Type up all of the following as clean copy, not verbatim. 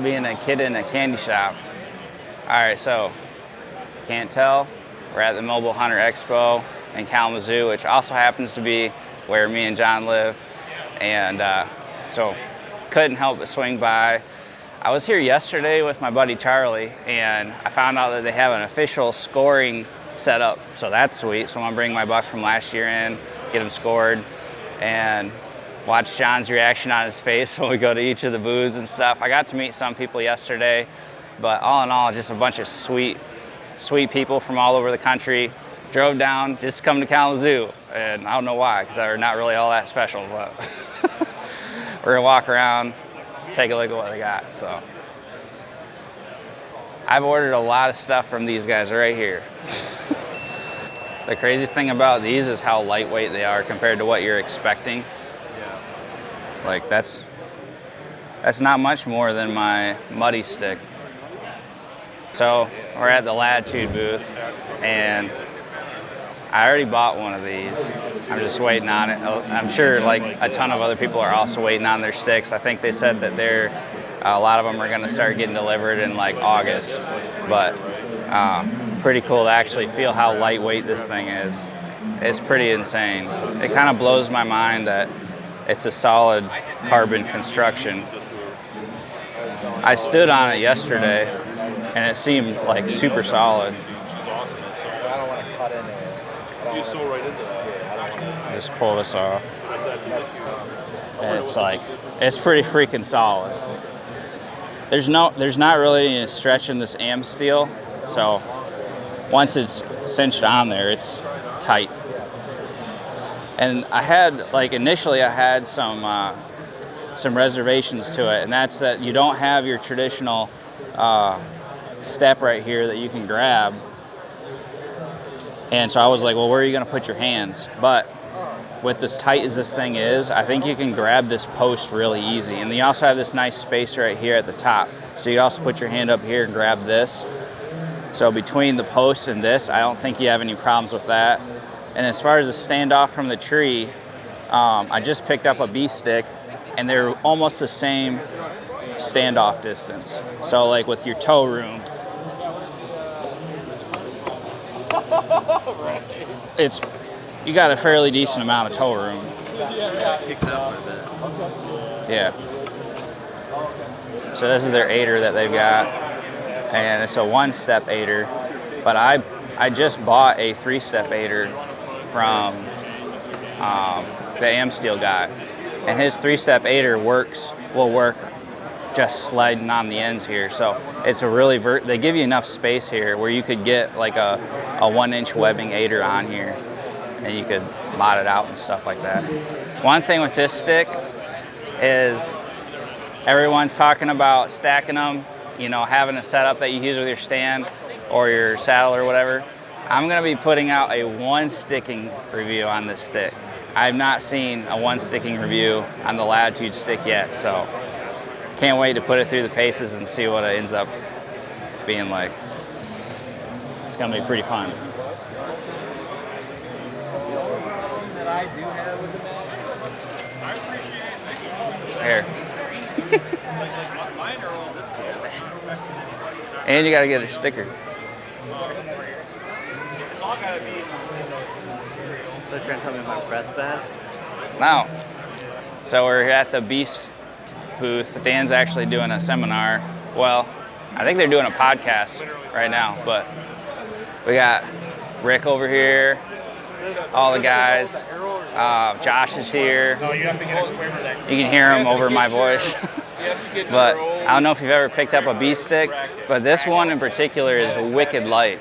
being a kid in a candy shop. All right, so can't tell, we're at the Mobile Hunter Expo in Kalamazoo, which also happens to be where me and John live. And so couldn't help but swing by. I was here yesterday with my buddy Charlie, and I found out that they have an official scoring setup, so that's sweet. So I'm gonna bring my buck from last year in, get him scored, and watch John's reaction on his face when we go to each of the booths and stuff. I got to meet some people yesterday, but all in all, just a bunch of sweet people from all over the country. Drove down just to come to Kalamazoo, and I don't know why, because they're not really all that special, but we're gonna walk around, take a look at what they got. So I've ordered a lot of stuff from these guys right here. The crazy thing about these is how lightweight they are compared to what you're expecting. Yeah. Like that's not much more than my muddy stick. So we're at the Latitude booth, and I already bought one of these. I'm just waiting on it. I'm sure like a ton of other people are also waiting on their sticks. I think they said that a lot of them are gonna start getting delivered in like August. But pretty cool to actually feel how lightweight this thing is. It's pretty insane. It kind of blows my mind that it's a solid carbon construction. I stood on it yesterday and it seemed like super solid. You sew right into that. Just pull this off. And it's pretty freaking solid. There's not really any stretch in this AM steel, so once it's cinched on there, it's tight. And initially I had some reservations to it, and that's that you don't have your traditional step right here that you can grab. And so I was like, well, where are you gonna put your hands? But with as tight as this thing is, I think you can grab this post really easy. And you also have this nice space right here at the top. So you also put your hand up here and grab this. So between the post and this, I don't think you have any problems with that. And as far as the standoff from the tree, I just picked up a B stick, and they're almost the same standoff distance. So like with your toe room, you got a fairly decent amount of toe room. Kicks out a bit. Yeah. So this is their aider that they've got, and it's a one-step aider. But I just bought a three-step aider from the Amsteel guy, and his three-step aider will work just sliding on the ends here. So it's a really they give you enough space here where you could get like a 1-inch webbing aider on here, and you could mod it out and stuff like that. One thing with this stick is everyone's talking about stacking them, having a setup that you use with your stand or your saddle or whatever. I'm gonna be putting out a one sticking review on this stick. I've not seen a one sticking review on the Latitude stick yet, so can't wait to put it through the paces and see what it ends up being like. It's gonna be pretty fun. Here. And you gotta get a sticker. They're trying to tell me my breath's bad? No. So we're at the Beast booth. Dan's actually doing a seminar. Well, I think they're doing a podcast right now, but we got Rick over here, all the guys. Josh is here. You can hear him over my voice. But I don't know if you've ever picked up a Beast stick, but this one in particular is wicked light.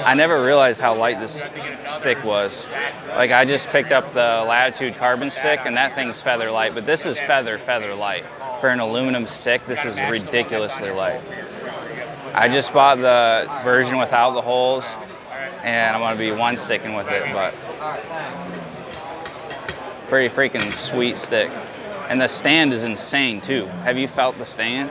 I never realized how light this stick was. Like, I just picked up the Latitude carbon stick, and that thing's feather light, but this is feather light. For an aluminum stick, this is ridiculously light. I just bought the version without the holes, and I'm gonna be one sticking with it, but pretty freaking sweet stick. And the stand is insane too. Have you felt the stand?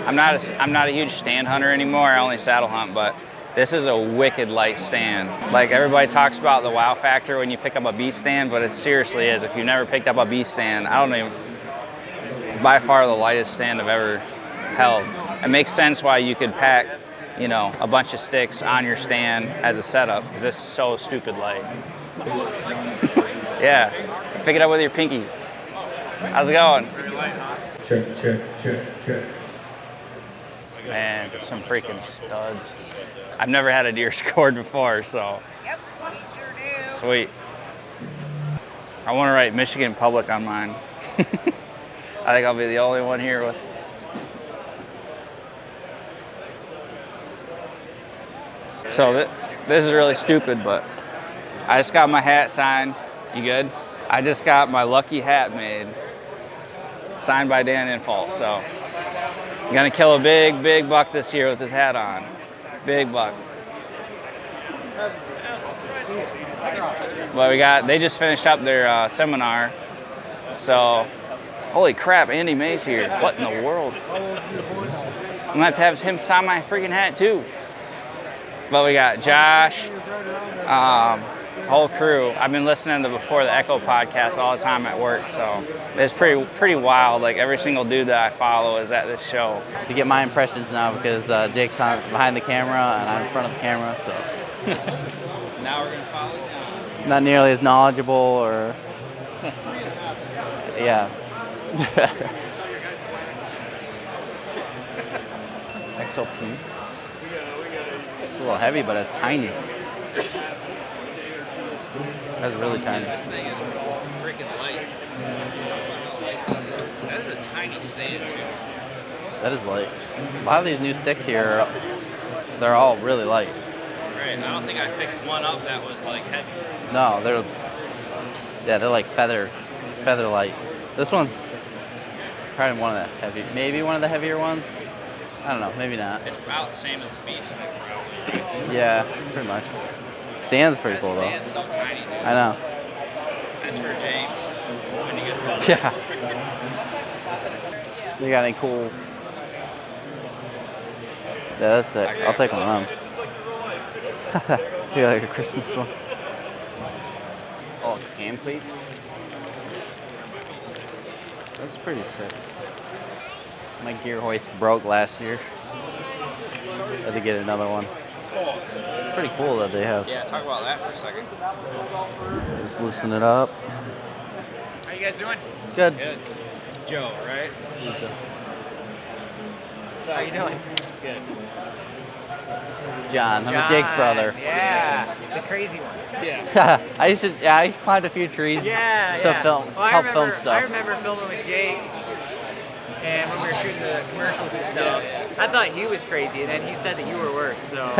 I'm not a huge stand hunter anymore. I only saddle hunt, but this is a wicked light stand. Like, everybody talks about the wow factor when you pick up a B stand, but it seriously is. If you've never picked up a B stand, by far the lightest stand I've ever held. It makes sense why you could pack, you know, a bunch of sticks on your stand as a setup, because this is so stupid light. Yeah, pick it up with your pinky. How's it going? Check. Man, some freaking studs. I've never had a deer scored before, so. Yep, sure do. Sweet. I want to write Michigan Public on mine. I think I'll be the only one here with. So this is really stupid, but I just got my hat signed. You good? I just got my lucky hat made, signed by Dan INFALT. So I'm gonna kill a big buck this year with this hat on. Big buck. But they just finished up their seminar. So, holy crap, Andy May's here. What in the world? I'm gonna have him sign my freaking hat too. But we got Josh, whole crew. I've been listening to Before the Echo podcast all the time at work, so it's pretty wild. Like every single dude that I follow is at this show. To get my impressions now, because Jake's behind the camera and I'm in front of the camera, so. So now we're gonna follow John. Not nearly as knowledgeable or. Yeah. XOP. It's a little heavy, but it's tiny. That's really tiny. This thing is freaking light. That is a tiny stand too. That is light. A lot of these new sticks here, they're all really light. Right. I don't think I picked one up that was like heavy. No, they're like feather light. This one's probably one of the maybe one of the heavier ones. I don't know, maybe not. It's about the same as a beast stick, probably. Yeah, pretty much. Stand's pretty cool though. Stand's so tiny, dude. I know. That's for James when he gets older. Yeah. You got any cool? Yeah, that's sick. I'll take one of them. Yeah, like a Christmas one. Oh, cam plates? That's pretty sick. My gear hoist broke last year. Had to get another one. Pretty cool that they have. Yeah, talk about that for a second. Just loosen it up. How you guys doing? Good. Good. Joe, right? How you doing? Good. John, I'm Jake's brother. Yeah, the crazy one. Yeah. I climbed a few trees Yeah, to yeah. film, Well, help film I stuff. remember filming with Jake, and when we were shooting the commercials and stuff, I thought he was crazy, and then he said that you were worse. So,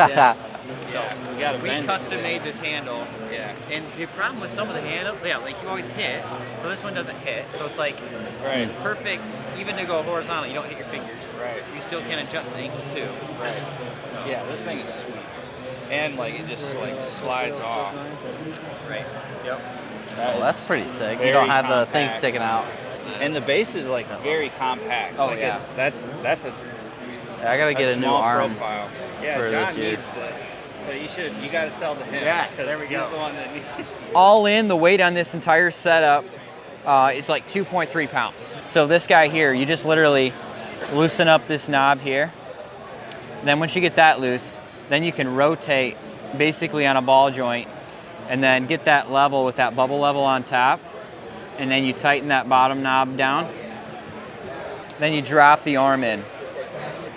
So we got we custom made this handle. Yeah. And the problem with some of the handle, like you always hit, so this one doesn't hit. So it's like Right. perfect, even to go horizontal, you don't hit your fingers. Right. You still can adjust the angle too. Right. So, Yeah, this thing is sweet. And like it just like slides off. Right. Yep. Well, that's pretty sick. You very don't have the thing compact. sticking out. And the base is like very compact. Oh, like yeah. that's a I gotta get a new small arm. profile. Yeah, for John this year. needs this. So you got to sell to him. Yes, 'cause there we he's go. the one that needs. All in, the weight on this entire setup is like 2.3 pounds. So this guy here, you just literally loosen up this knob here. Then once you get that loose, then you can rotate basically on a ball joint and then get that level with that bubble level on top. And then you tighten that bottom knob down. Then you drop the arm in.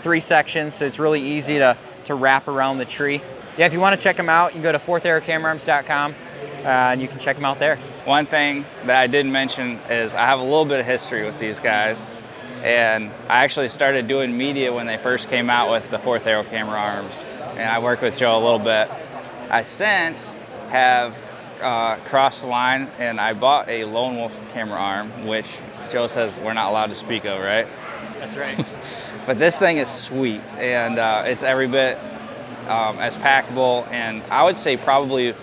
3 sections, so it's really easy to wrap around the tree. Yeah, if you want to check them out, you can go to fourtharrowcamerarms.com and you can check them out there. One thing that I didn't mention is I have a little bit of history with these guys. And I actually started doing media when they first came out with the Fourth Arrow camera arms. And I worked with Joe a little bit. I since have crossed the line and I bought a Lone Wolf camera arm, which Joe says we're not allowed to speak of, right? That's right. But this thing is sweet, and it's every bit as packable, and I would say probably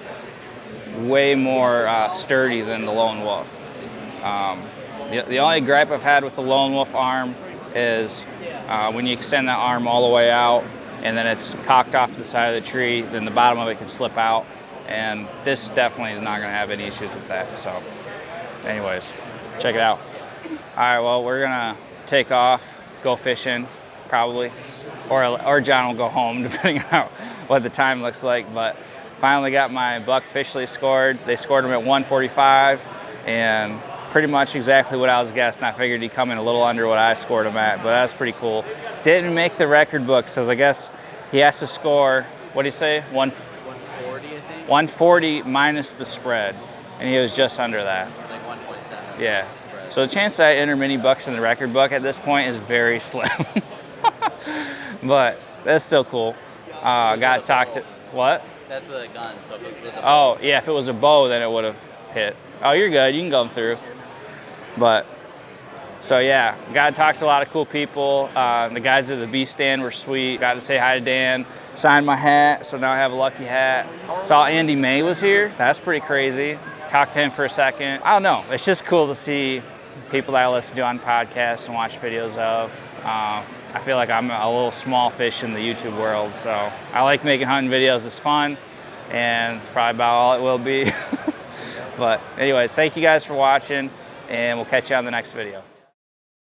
way more sturdy than the Lone Wolf. The only gripe I've had with the Lone Wolf arm is when you extend that arm all the way out, and then it's cocked off to the side of the tree, then the bottom of it can slip out, and this definitely is not going to have any issues with that. So, anyways, check it out. All right, well, we're gonna take off, go fishing. probably, or John will go home depending on what the time looks like. But finally got my buck officially scored. They scored him at 145, and pretty much exactly what I was guessing. I figured he'd come in a little under what I scored him at, but that's pretty cool. Didn't make the record book, so I guess he has to score, what did he say? 140, I think. 140 minus the spread, and he was just under that. Like 1.7. Yeah. So the chance that I enter mini bucks in the record book at this point is very slim. But that's still cool. Got to talk to, what? That's with a gun, so if it was with a Oh, yeah, if it was a bow, then it would have hit. Oh, you're good. You can go through. But, so yeah, got to talk to a lot of cool people. The guys at the B stand were sweet. Got to say hi to Dan. Signed my hat, so now I have a lucky hat. Saw Andy May was here. That's pretty crazy. Talked to him for a second. I don't know. It's just cool to see people that I listen to on podcasts and watch videos of. I feel like I'm a little small fish in the YouTube world, so I like making hunting videos. It's fun, and it's probably about all it will be. But anyways, thank you guys for watching, and we'll catch you on the next video.